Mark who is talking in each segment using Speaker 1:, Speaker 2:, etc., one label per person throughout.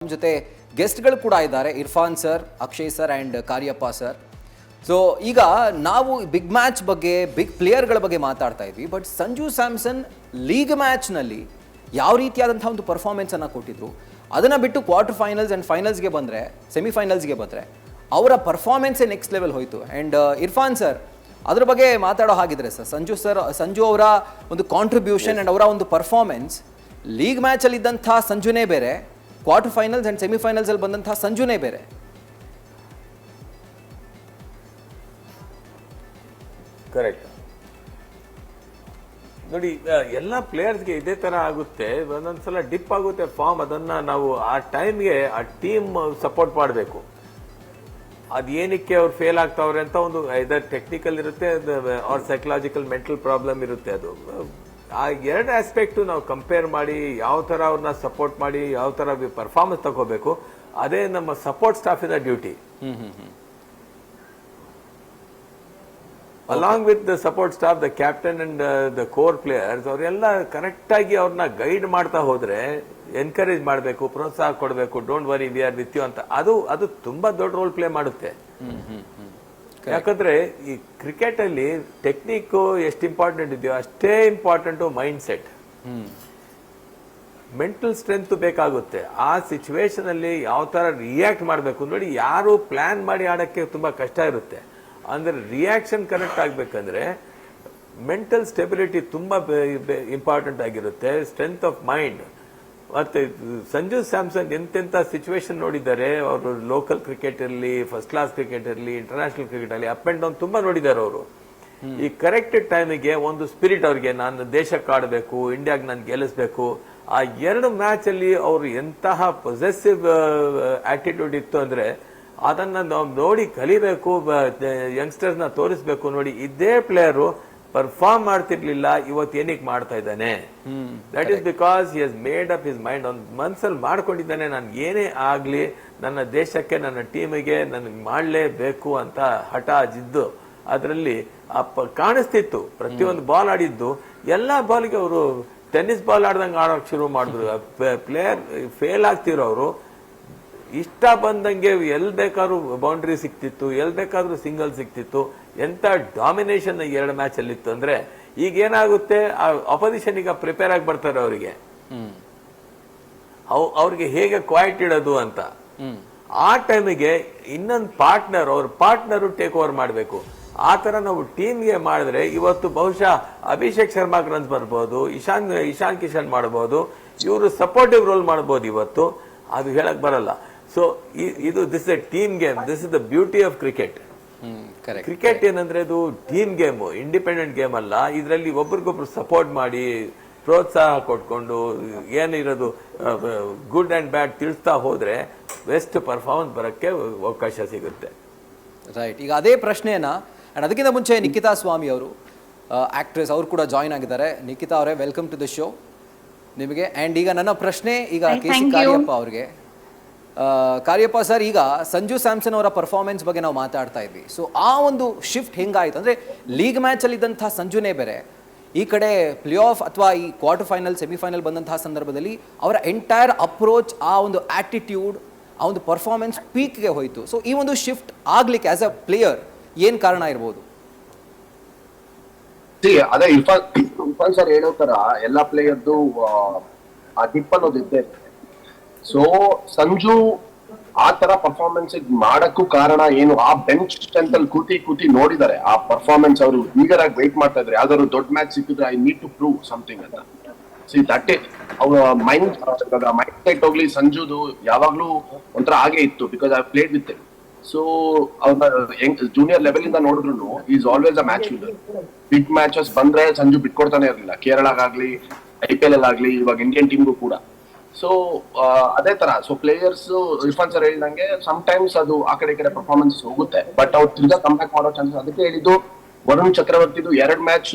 Speaker 1: ನಮ್ಮ ಜೊತೆ ಗೆಸ್ಟ್ಗಳು ಕೂಡ ಇದ್ದಾರೆ, Irfan sir, Akshay sir and Cariappa sir. So ಈಗ ನಾವು ಬಿಗ್ ಮ್ಯಾಚ್ ಬಗ್ಗೆ, ಬಿಗ್ ಪ್ಲೇಯರ್ಗಳ ಬಗ್ಗೆ ಮಾತಾಡ್ತಾ ಇದ್ವಿ. ಬಟ್ ಸಂಜು ಸ್ಯಾಮ್ಸನ್ ಲೀಗ್ ಮ್ಯಾಚ್ನಲ್ಲಿ ಯಾವ ರೀತಿಯಾದಂಥ ಒಂದು ಪರ್ಫಾರ್ಮೆನ್ಸನ್ನು ಕೊಟ್ಟಿದ್ರು, ಅದನ್ನು ಬಿಟ್ಟು ಕ್ವಾರ್ಟರ್ ಫೈನಲ್ಸ್ ಆ್ಯಂಡ್ ಫೈನಲ್ಸ್ಗೆ ಬಂದರೆ, ಸೆಮಿಫೈನಲ್ಸ್ಗೆ ಬಂದರೆ ಅವರ ಪರ್ಫಾರ್ಮೆನ್ಸೇ ನೆಕ್ಸ್ಟ್ ಲೆವೆಲ್ ಹೋಯಿತು. ಆ್ಯಂಡ್ ಇರ್ಫಾನ್ ಸರ್, ಅದ್ರ ಬಗ್ಗೆ ಮಾತಾಡೋ ಹಾಗಿದ್ರೆ ಸರ್, ಸಂಜು ಅವರ ಒಂದು ಕಾಂಟ್ರಿಬ್ಯೂಷನ್ ಆ್ಯಂಡ್ ಅವರ ಒಂದು ಪರ್ಫಾರ್ಮೆನ್ಸ್ ಲೀಗ್ ಮ್ಯಾಚಲ್ಲಿದ್ದಂಥ ಸಂಜುನೇ ಬೇರೆ, ಕ್ವಾರ್ಟರ್ ಫೈನಲ್ಸ್ ಆ್ಯಂಡ್ ಸೆಮಿಫೈನಲ್ಸಲ್ಲಿ ಬಂದಂತಹ ಸಂಜುನೇ ಬೇರೆ.
Speaker 2: ಕರೆಕ್ಟ್ ನೋಡಿ, ಎಲ್ಲ ಪ್ಲೇಯರ್ಸ್ಗೆ ಇದೇ ತರ ಆಗುತ್ತೆ. ಒಂದೊಂದ್ಸಲ ಡಿಪ್ ಆಗುತ್ತೆ ಫಾರ್ಮ್, ಅದನ್ನ ನಾವು ಆ ಟೈಮ್ಗೆ ಆ ಟೀಮ್ ಸಪೋರ್ಟ್ ಮಾಡಬೇಕು. ಅದೇನಕ್ಕೆ ಅವ್ರು ಫೇಲ್ ಆಗ್ತಾವ್ರೆ ಅಂತ ಒಂದು ಇದರ್ ಟೆಕ್ನಿಕಲ್ ಇರುತ್ತೆ, ಅವ್ರ ಸೈಕಲಾಜಿಕಲ್ ಮೆಂಟಲ್ ಪ್ರಾಬ್ಲಮ್ ಇರುತ್ತೆ. ಅದು ಆ ಎರಡು ಆಸ್ಪೆಕ್ಟ್ ನಾವು ಕಂಪೇರ್ ಮಾಡಿ ಯಾವ ತರ ಅವ್ರನ್ನ ಸಪೋರ್ಟ್ ಮಾಡಿ ಯಾವ ತರ ಪರ್ಫಾರ್ಮೆನ್ಸ್ ತಗೋಬೇಕು, ಅದೇ ನಮ್ಮ ಸಪೋರ್ಟ್ ಸ್ಟಾಫಿನ duty. Along with the support staff, the captain and the core players, ಅವರೆಲ್ಲ ಕರೆಕ್ಟ್ ಆಗಿ ಅವ್ರನ್ನ ಗೈಡ್ ಮಾಡ್ತಾ ಹೋದ್ರೆ, ಎನ್ಕರೇಜ್ ಮಾಡಬೇಕು, ಪ್ರೋತ್ಸಾಹ ಕೊಡಬೇಕು, don't worry we are with you ಅಂತ. ಅದು ತುಂಬಾ ದೊಡ್ಡ ರೋಲ್ ಪ್ಲೇ ಮಾಡುತ್ತೆ. ಯಾಕಂದ್ರೆ ಈ ಕ್ರಿಕೆಟ್ ಅಲ್ಲಿ ಟೆಕ್ನಿಕ್ ಎಷ್ಟು ಇಂಪಾರ್ಟೆಂಟ್ ಇದೆಯೋ ಅಷ್ಟೇ important mind set, mental strength ಬೇಕಾಗುತ್ತೆ. ಆ ಸಿಚುವೇಶನ್ ಅಲ್ಲಿ ಯಾವ ತರ ರಿಯಾಕ್ಟ್ ಮಾಡಬೇಕು ನೋಡಿ. ಯಾರು ಪ್ಲಾನ್ ಮಾಡಿ ಆಡಕ್ಕೆ ತುಂಬಾ ಕಷ್ಟ ಇರುತ್ತೆ. ಅಂದ್ರೆ ರಿಯಾಕ್ಷನ್ ಕರೆಕ್ಟ್ ಆಗ್ಬೇಕಂದ್ರೆ ಮೆಂಟಲ್ ಸ್ಟೆಬಿಲಿಟಿ ತುಂಬಾ ಇಂಪಾರ್ಟೆಂಟ್ ಆಗಿರುತ್ತೆ, ಸ್ಟ್ರೆಂತ್ ಆಫ್ ಮೈಂಡ್. ಮತ್ತೆ ಸಂಜು ಸ್ಯಾಮ್ಸನ್ ಎಂತೆಂತ ಸಿಚುವೇಶನ್ ನೋಡಿದ್ದಾರೆ ಅವರು. ಲೋಕಲ್ ಕ್ರಿಕೆಟ್ ಇರಲಿ, ಫಸ್ಟ್ ಕ್ಲಾಸ್ ಕ್ರಿಕೆಟ್ ಇರಲಿ, ಇಂಟರ್ನ್ಯಾಷನಲ್ ಕ್ರಿಕೆಟ್ ಅಲ್ಲಿ ಅಪ್ ಅಂಡ್ ಡೌನ್ ತುಂಬಾ ನೋಡಿದ್ದಾರೆ ಅವರು. ಈ ಕರೆಕ್ಟ್ ಟೈಮಿಗೆ ಒಂದು ಸ್ಪಿರಿಟ್ ಅವ್ರಿಗೆ, ನಾನು ದೇಶಕ್ಕೆ ಆಡಬೇಕು, ಇಂಡಿಯಾಗೆ ನಾನು ಗೆಲ್ಲಿಸಬೇಕು. ಆ ಎರಡು ಮ್ಯಾಚ್ ಅಲ್ಲಿ ಅವರು ಎಂತಹ ಪೊಸೆಸಿವ್ ಆಟಿಟ್ಯೂಡ್ ಇತ್ತು ಅಂದ್ರೆ ಅದನ್ನ ನಾವು ನೋಡಿ ಕಲಿಬೇಕು, ಯಂಗ್ಸ್ಟರ್ಸ್ ನ ತೋರಿಸ್ಬೇಕು. ನೋಡಿ, ಇದೇ ಪ್ಲೇಯರು ಪರ್ಫಾರ್ಮ್ ಮಾಡ್ತಿರ್ಲಿಲ್ಲ, ಇವತ್ತು ಏನಕ್ಕೆ ಮಾಡ್ತಾ ಇದ್ದಾನೆ. ದಟ್ ಈಸ್ ಬಿಕಾಸ್ ಹಿ ಹಸ್ ಮೇಡ್ ಅಪ್ ಹಿಸ್ ಮೈಂಡ್. ಒಂದು ಮನ್ಸಲ್ಲಿ ಮಾಡ್ಕೊಂಡಿದ್ದಾನೆ, ನಾನು ಏನೇ ಆಗ್ಲಿ ನನ್ನ ದೇಶಕ್ಕೆ, ನನ್ನ ಟೀಮಿಗೆ ನನಗೆ ಮಾಡಲೇಬೇಕು ಅಂತ ಹಠ ಜಿದ್ದು ಅದರಲ್ಲಿ ಕಾಣಿಸ್ತಿತ್ತು. ಪ್ರತಿಯೊಂದು ಬಾಲ್ ಆಡಿದ್ದು ಎಲ್ಲಾ ಬಾಲ್ಗೆ ಅವರು ಟೆನ್ನಿಸ್ ಬಾಲ್ ಆಡ್ದಂಗೆ ಆಡೋಕೆ ಶುರು ಮಾಡಿದ್ರು. ಪ್ಲೇಯರ್ ಫೇಲ್ ಆಗ್ತಿರೋರು ಇಷ್ಟ ಬಂದಂಗೆ ಎಲ್ ಬೇಕಾದ್ರೂ ಬೌಂಡ್ರಿ ಸಿಕ್ತಿತ್ತು, ಎಲ್ ಬೇಕಾದ್ರೂ ಸಿಂಗಲ್ ಸಿಕ್ತಿತ್ತು. ಎಂತ ಡಾಮಿನೇಷನ್ ಎರಡು ಮ್ಯಾಚ್ ಅಲ್ಲಿ ಇತ್ತು ಅಂದ್ರೆ, ಈಗ ಏನಾಗುತ್ತೆ, ಅಪೋಸಿಷನ್ ಈಗ ಪ್ರಿಪೇರ್ ಆಗಿ ಬರ್ತಾರೆ ಅವರಿಗೆ, ಅವ್ರಿಗೆ ಹೇಗೆ ಕ್ವಾಯಿಟ್ ಇಡೋದು ಅಂತ. ಆ ಟೈಮಿಗೆ ಇನ್ನೊಂದು ಪಾರ್ಟ್ನರ್, ಅವ್ರ ಪಾರ್ಟ್ನರು ಟೇಕ್ ಓವರ್ ಮಾಡಬೇಕು. ಆ ತರ ನಾವು ಟೀಮ್ಗೆ ಮಾಡಿದ್ರೆ ಇವತ್ತು ಬಹುಶಃ ಅಭಿಷೇಕ್ ಶರ್ಮಾಗೆ ರನ್ಸ್ ಬರ್ಬೋದು, ಇಶಾನ್ ಕಿಶನ್ ಮಾಡಬಹುದು, ಇವರು ಸಪೋರ್ಟಿವ್ ರೋಲ್ ಮಾಡಬಹುದು. ಇವತ್ತು ಅದು ಹೇಳಕ್ ಬರಲ್ಲ. So this is A team game, this is the beauty of cricket. Cricket ಏನಂದ್ರೆ ಇದು ಟೀಮ್ ಗೇಮ್, ಇಂಡಿಪೆಂಡೆಂಟ್ ಗೇಮ್ ಅಲ್ಲ. ಇದರಲ್ಲಿ ಒಬ್ರಿಗೊಬ್ರು ಸಪೋರ್ಟ್ ಮಾಡಿ, ಪ್ರೋತ್ಸಾಹ ಕೊಟ್ಕೊಂಡು, ಏನಿರೋದು ಗುಡ್ ಅಂಡ್ ಬ್ಯಾಡ್ ತಿಳಿಸ್ತಾ ಹೋದ್ರೆ ಬೆಸ್ಟ್ ಪರ್ಫಾರ್ಮೆನ್ಸ್ ಬರಕ್ಕೆ ಅವಕಾಶ ಸಿಗುತ್ತೆ.
Speaker 1: ರೈಟ್. ಈಗ ಅದೇ ಪ್ರಶ್ನೆಯನ್ನ, ಅದಕ್ಕಿಂತ ಮುಂಚೆ ನಿಖಿತಾ ಸ್ವಾಮಿ ಅವರು, ಆಕ್ಟ್ರೆಸ್, ಅವರು ಕೂಡ ಜಾಯ್ನ್ ಆಗಿದ್ದಾರೆ. ನಿಖಿತಾ ಅವರೇ, ವೆಲ್ಕಮ್ ಟು ದ ಶೋ ನಿಮಗೆ. ಆ್ಯಂಡ್ ಈಗ ನನ್ನ ಪ್ರಶ್ನೆ ಈಗ ಕೆ ಸಿ ಕಾರ್ಯಪ್ಪ ಅವ್ರಿಗೆ. ಕಾರ್ಯಪ್ಪ ಸರ್, ಈಗ ಸಂಜು ಸ್ಯಾಮ್ಸನ್ ಅವರ ಪರ್ಫಾರ್ಮೆನ್ಸ್ ಬಗ್ಗೆ ನಾವು ಮಾತಾಡ್ತಾ ಇದ್ವಿ. ಸೊ ಆ ಒಂದು ಶಿಫ್ಟ್ ಹೆಂಗಾಯ್ತು ಅಂದರೆ, ಲೀಗ್ ಮ್ಯಾಚಲ್ಲಿ ಇದ್ದಂಥ ಸಂಜುನೇ ಬೇರೆ, ಈ ಕಡೆ ಪ್ಲೇ ಆಫ್ ಅಥವಾ ಈ ಕ್ವಾರ್ಟರ್ ಫೈನಲ್, ಸೆಮಿಫೈನಲ್ ಬಂದಂತಹ ಸಂದರ್ಭದಲ್ಲಿ ಅವರ ಎಂಟೈರ್ ಅಪ್ರೋಚ್, ಆ ಒಂದು ಆಟಿಟ್ಯೂಡ್, ಆ ಒಂದು ಪರ್ಫಾರ್ಮೆನ್ಸ್ ಪೀಕ್ಗೆ ಹೋಯಿತು. ಸೊ ಈ ಒಂದು ಶಿಫ್ಟ್ ಆಗ್ಲಿಕ್ಕೆ ಆಸ್ ಅ ಪ್ಲೇಯರ್ ಏನು ಕಾರಣ ಇರ್ಬೋದು?
Speaker 3: ಅದೇ ಇರ್ಫಾನ್ ಸರ್ ಹೇಳೋ ತರ ಎಲ್ಲಾ ಪ್ಲೇಯರ್ದು ಆ ಡಿಪ್ ಅನ್ನೋದು ಇದ್ದೇ ಇರುತ್ತೆ. ಸೊ ಸಂಜು ಆ ತರ ಪರ್ಫಾರ್ಮೆನ್ಸ್ ಮಾಡಕ್ಕೂ ಕಾರಣ ಏನು, ಆ ಬೆಂಚ್ ಸ್ಟ್ರೆಂತ್ ಅಲ್ಲಿ ಕೂತಿ ನೋಡಿದ್ದಾರೆ ಆ ಪರ್ಫಾರ್ಮೆನ್ಸ್. ಅವರು ಈಗರ್ ಆಗಿ ವೆಯ್ಟ್ ಮಾಡ್ತಾ ಇದ್ದಾರೆ, ಯಾವ್ದಾದ್ರು ದೊಡ್ಡ ಮ್ಯಾಚ್ ಸಿಕ್ಕಿದ್ರೆ I need to prove something ಅಂತ. ಸಿ ದಟ್ ಅವ್ರ ಮೈಂಡ್ ಸೆಟ್ ಹೋಗ್ಲಿ, ಸಂಜುದು ಯಾವಾಗ್ಲೂ ಒಂಥರ ಹಾಗೆ ಇತ್ತು. Because I played with it. So ಅವ್ರನ್ನ ಜೂನಿಯರ್ ಲೆವೆಲ್ ಇಂದ ನೋಡಿದ್ರು is always a match winner. Big matches ಬಂದ್ರೆ ಸಂಜು ಬಿಟ್ಕೊಡ್ತಾನೆ ಇರಲಿಲ್ಲ, ಕೇರಳಗಾಗ್ಲಿ, IPL ಆಗ್ಲಿ, ಇವಾಗ ಇಂಡಿಯನ್ ಟೀಮ್ಗೂ ಕೂಡ. ಸೊ ಅದೇ ತರ. ಸೊ ಪ್ಲೇಯರ್ಸ್ ಇರ್ಫಾನ್ ಸರ್ ಹೇಳಿದಂಗೆ ಸಮ್ಟೈಮ್ಸ್ ಅದು ಆ ಕಡೆ ಈ ಕಡೆ ಪರ್ಫಾರ್ಮೆನ್ಸ್ ಹೋಗುತ್ತೆ, ಬಟ್ ಅವ್ರು ತಿರ್ಗಾ ಕಮ್ಬ್ಯಾಕ್ ಮಾಡೋ ಚಾನ್ಸಸ್. ಅದಕ್ಕೆ ಹೇಳಿದ್ದು ವರುಣ್ ಚಕ್ರವರ್ತಿದು 2 ಮ್ಯಾಚ್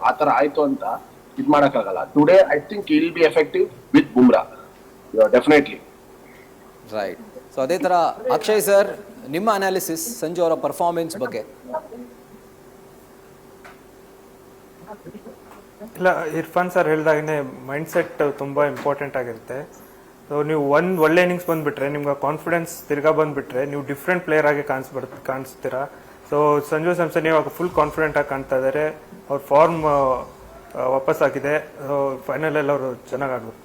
Speaker 3: ಆ ತರ ಆಯ್ತು ಅಂತ ಇದ್ ಮಾಡಕ್ಕಾಗಲ್ಲ. Today I think will be effective with Bumrah, definitely.
Speaker 1: Right. So ಅದೇ ತರ ಅಕ್ಷಯ್ ಸರ್, ನಿಮ್ಮ ಅನಾಲಿಸಿಸ್ ಸಂಜು ಅವರ ಪರ್ಫಾರ್ಮೆನ್ಸ್ ಬಗ್ಗೆ?
Speaker 4: ಇಲ್ಲ, ಇರ್ಫಾನ್ ಸರ್ ಹೇಳಿದಾಗನೇ ಮೈಂಡ್ ಸೆಟ್ ತುಂಬ ಇಂಪಾರ್ಟೆಂಟ್ ಆಗಿರುತ್ತೆ. ಸೊ ನೀವು ಒಂದು ಒಳ್ಳೆ ಇನ್ನಿಂಗ್ಸ್ ಬಂದ್ಬಿಟ್ರೆ ನಿಮ್ಗೆ ಕಾನ್ಫಿಡೆನ್ಸ್ ತಿರ್ಗಾ ಬಂದ್ಬಿಟ್ರೆ ನೀವು ಡಿಫ್ರೆಂಟ್ ಪ್ಲೇಯರ್ ಆಗಿ ಕಾಣಿಸ್ತೀರಾ. ಸೊ ಸಂಜು ಸ್ಯಾಮ್ಸನ್ ಇವಾಗ ಫುಲ್ ಕಾನ್ಫಿಡೆಂಟ್ ಆಗಿ ಕಾಣ್ತಾ ಇದ್ದಾರೆ. ಅವ್ರ ಫಾರ್ಮ್ ವಾಪಸ್ ಆಗಿದೆ. ಫೈನಲ್ ಅಲ್ಲಿ ಅವರು ಚೆನ್ನಾಗಿ ಆಡ್ಬೇಕು.